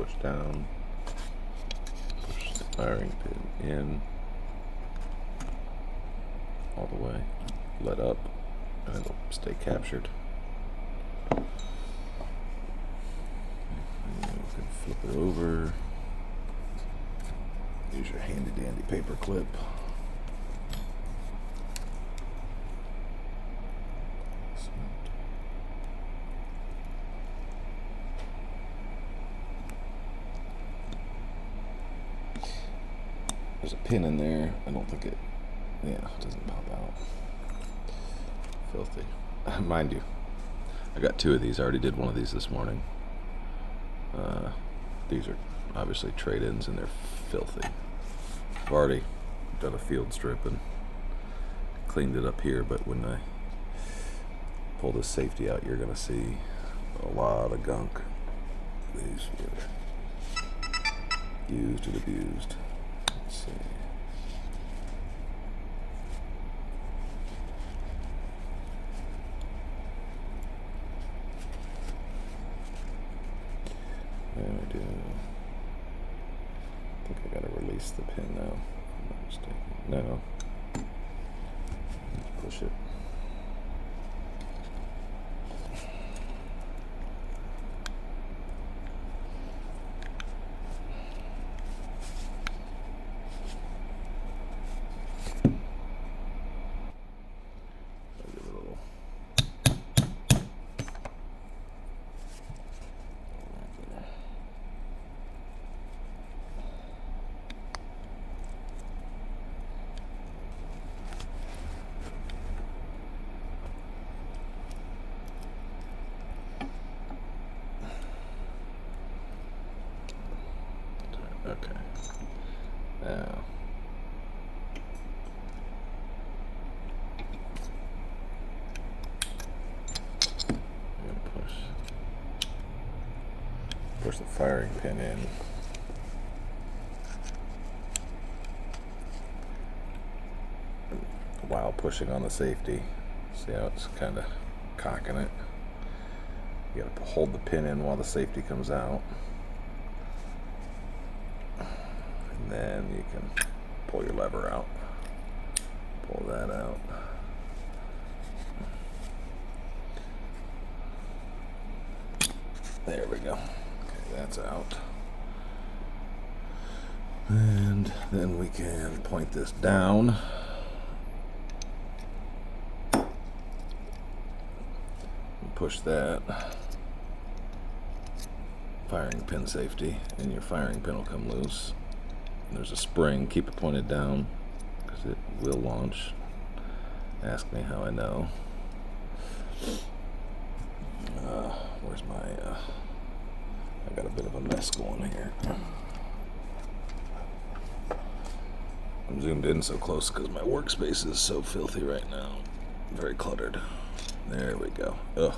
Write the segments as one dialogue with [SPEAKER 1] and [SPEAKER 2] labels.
[SPEAKER 1] push down, push the firing pin in, all the way, let up, and it'll stay captured. And you can flip it over, use your handy dandy paper clip. There's a pin in there. I don't think it, it doesn't pop out. Filthy. Mind you, I got 2 of these. I already did one of these this morning. These are obviously trade-ins and they're filthy. I've already done a field strip and cleaned it up here, but when I pull this safety out, you're gonna see a lot of gunk. These were used and abused. Let's see. There we do. I think I gotta release the pin now, if I'm not mistaken. No. Push it. Okay. Now, I'm gonna push the firing pin in. While pushing on the safety. See how it's kind of cocking it? You gotta hold the pin in while the safety comes out. And then you can pull your lever out. Pull that out. There we go. Okay, that's out. And then we can point this down. And push that firing pin safety, and your firing pin will come loose. There's a spring. Keep it pointed down because it will launch. Ask me how I know. Where's my I got a bit of a mess going here. I'm zoomed in so close because my workspace is so filthy right now. Very cluttered. There we go. Ugh.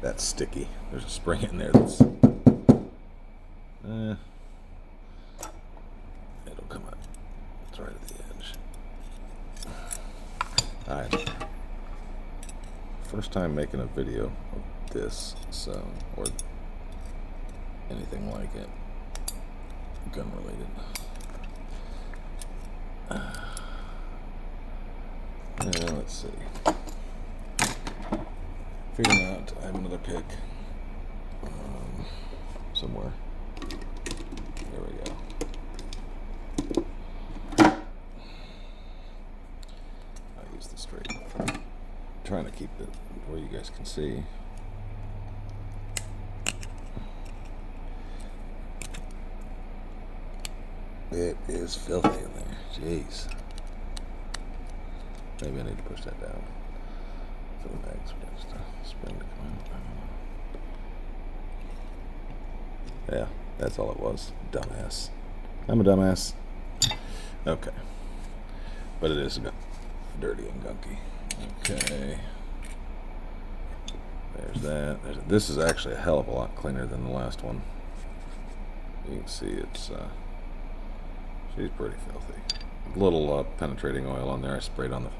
[SPEAKER 1] That's sticky. There's a spring in there that's it'll come out. It's right at the edge. Alright. First time making a video of this, so, or anything like it, gun related. Let's see. Figuring out I have another pick somewhere. There we go. I'll use the straight. Trying to keep it where you guys can see. It is filthy in there. Jeez. Maybe I need to push that down. For the mags, we got just a spring to come out. Yeah, that's all it was. Dumbass. I'm a dumbass. Okay. But it is dirty and gunky. Okay. There's that. This is actually a hell of a lot cleaner than the last one. You can see it's, she's pretty filthy. A little penetrating oil on there. I sprayed on the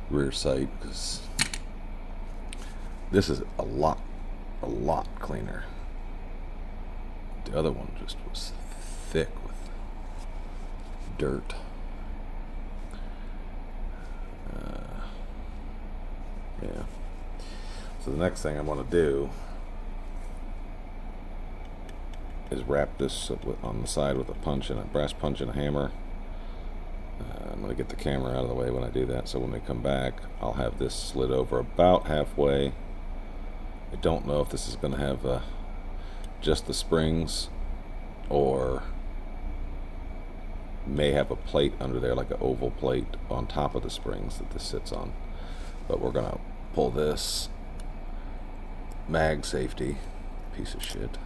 [SPEAKER 1] rear sight because this is a lot cleaner. The other one just was thick with dirt. Yeah. So the next thing I want to do is wrap this on the side with a punch and a brass punch and a hammer. I'm going to get the camera out of the way when I do that, so when we come back I'll have this slid over about halfway. I don't know if this is going to have just the springs, or may have a plate under there, like an oval plate on top of the springs that this sits on. But we're going to pull this mag safety, piece of shit,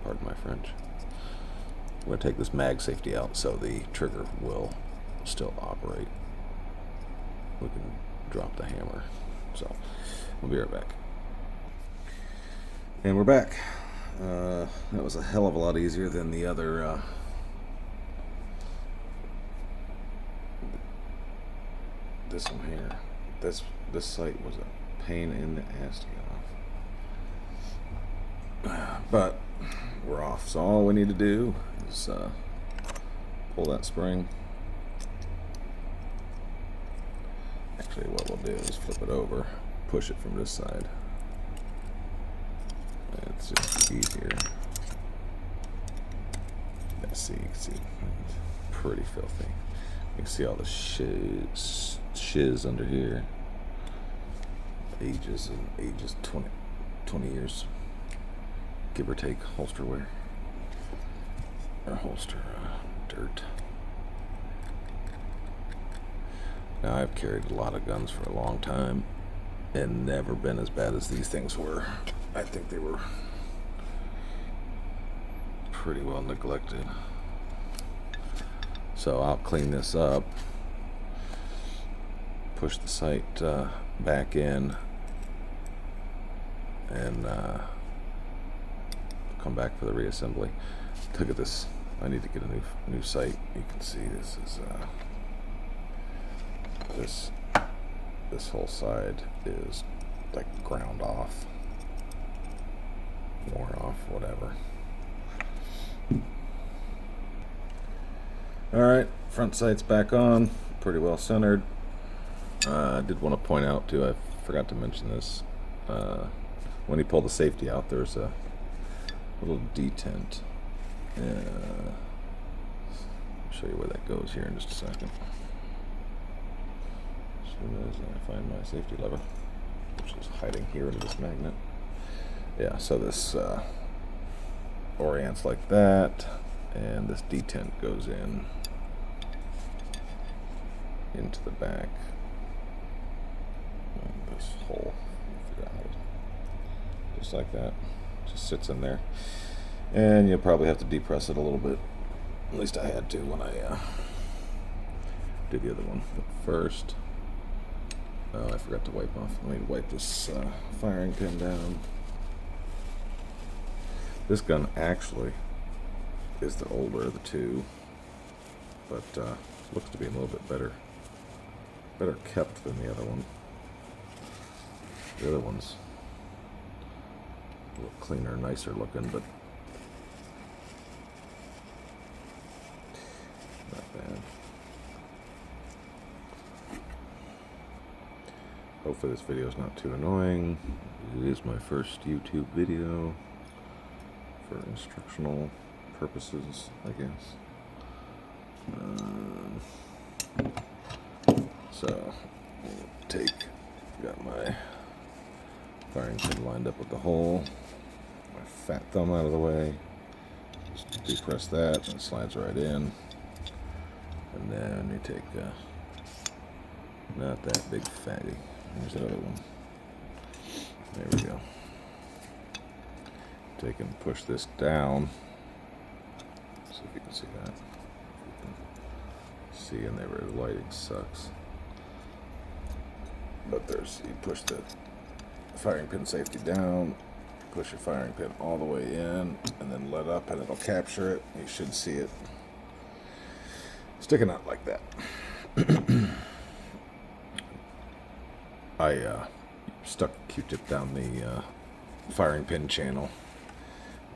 [SPEAKER 1] pardon my French. I'm going to take this mag safety out so the trigger will still operate. We can drop the hammer. So we'll be right back. And we're back. That was a hell of a lot easier than the other this one here. This sight was a pain in the ass to get off. But we're off. So all we need to do is pull that spring. Actually, what we'll do is flip it over, push it from this side. It's just easier. Let's see, you can see, it's pretty filthy. You can see all the shiz under here. Ages and ages, 20 years, give or take, holster wear. Or holster dirt. Now, I've carried a lot of guns for a long time and never been as bad as these things were. I think they were pretty well neglected. So I'll clean this up, push the sight back in, and come back for the reassembly. Look at this. I need to get a new sight. You can see this is this whole side is like ground off, worn off, whatever. Alright, front sight's back on, pretty well centered. I did want to point out too, I forgot to mention this, when he pulled the safety out, there's a little detent. I'll show you where that goes here in just a second. As soon as I find my safety lever, which is hiding here in this magnet. Yeah, so this orients like that, and this detent goes into the back. And this hole, just like that, just sits in there. And you'll probably have to depress it a little bit. At least I had to when I did the other one. But first, I forgot to wipe off. Let me wipe this firing pin down. This gun actually is the older of the two, but looks to be a little bit better kept than the other one. The other one's a little cleaner, nicer looking, but not bad. Hopefully this video is not too annoying. It is my first YouTube video for instructional purposes, I guess. So, got my firing pin lined up with the hole, my fat thumb out of the way, just depress that and it slides right in, and then you take, not that big fatty, here's the other one, there we go, take and push this down, see if you can see that, see in there where the lighting sucks. But you push the firing pin safety down, push your firing pin all the way in, and then let up and it'll capture it. You should see it sticking out like that. I stuck a Q-tip down the firing pin channel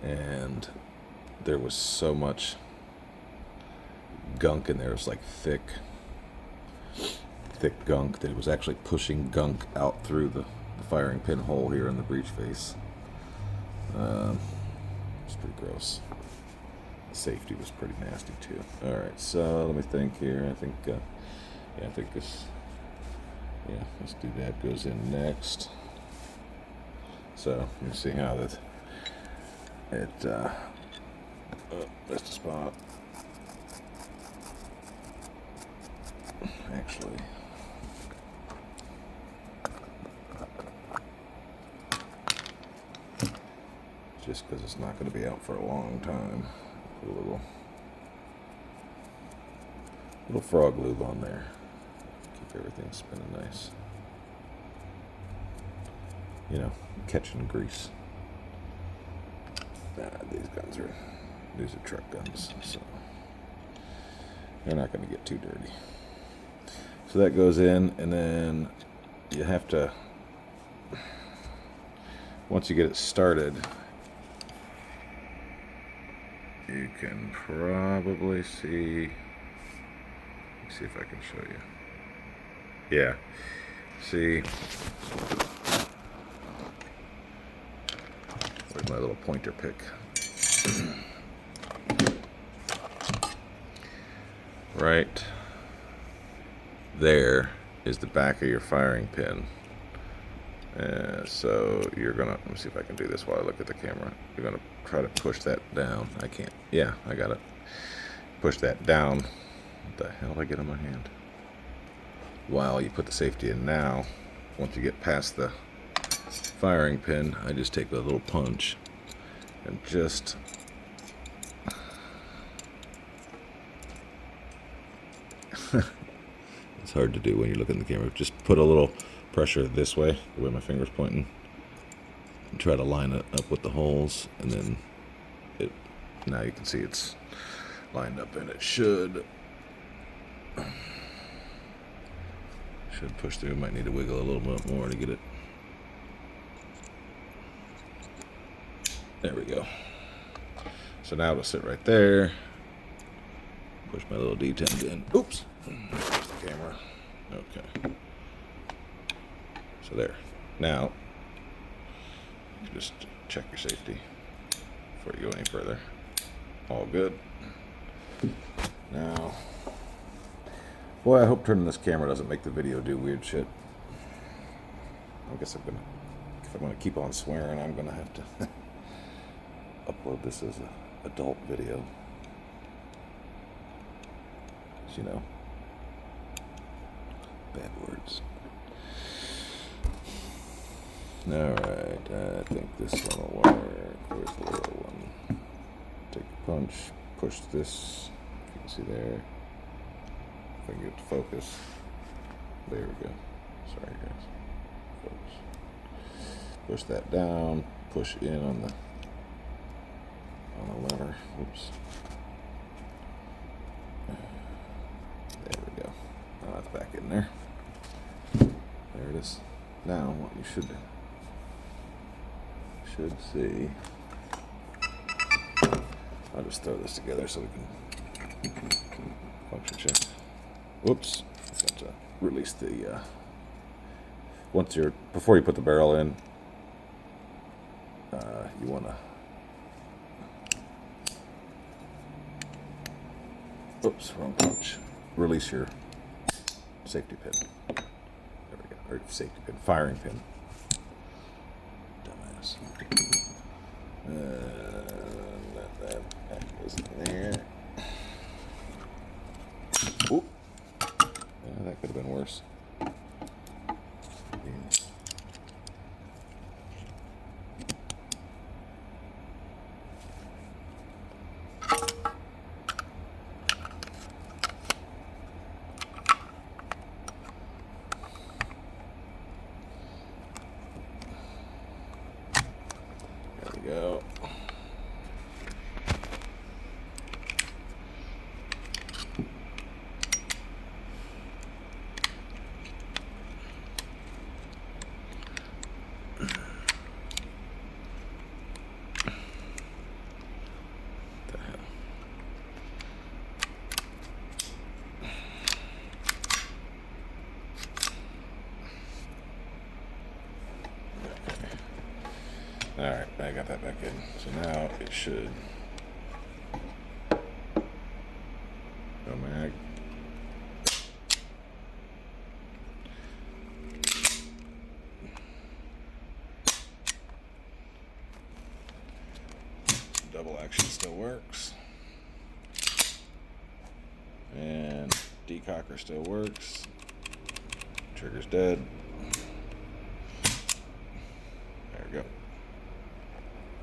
[SPEAKER 1] and there was so much gunk in there. It was like thick gunk that it was actually pushing gunk out through the firing pin hole here in the breech face. It's pretty gross. The safety was pretty nasty too. All right, so let me think here. I think, I think this. Yeah, let's do that. Goes in next. So you see how that that's the spot. Actually, just because it's not going to be out for a long time, put a little frog lube on there. Keep everything spinning nice. You know, catching grease. These are truck guns, so they're not going to get too dirty. So that goes in, and then you have to, once you get it started, you can probably see, let's see if I can show you. Yeah, see, where's my little pointer pick? Right there is the back of your firing pin. So you're gonna, let me see if I can do this while I look at the camera. You're gonna try to push that down. I can't. Yeah, I got it. Push that down. What the hell did I get on my hand? While you put the safety in now, once you get past the firing pin, I just take a little punch and just it's hard to do when you look in the camera. Just put a little pressure this way, the way my finger's pointing, and try to line it up with the holes, and then now you can see it's lined up, and it should push through. Might need to wiggle a little bit more to get it. There we go. So now it'll sit right there. Push my little detent in. Oops. There's the camera. Okay. So there. Now, just check your safety before you go any further. All good. Now, boy, I hope turning this camera doesn't make the video do weird shit. I guess if I'm gonna keep on swearing, I'm gonna have to upload this as an adult video. You know, bad words. Alright, I think this one will work. Where's the little one? Take a punch, push this, if you can see there. If I can get it to focus. There we go. Sorry guys. Focus. Push that down, push in on the lever. Oops. There we go. Now that's back in there. There it is. Now what you should see. I'll just throw this together so we can function check. Whoops. Got to release the before you put the barrel in, you wanna wrong punch. Release your safety pin. There we go. Or safety pin, firing pin. Dumbass. That goes in there. Oop. Yeah, that could have been worse. Go. got that back in. So now it should go mag. Double action still works. And decocker still works. Trigger's dead.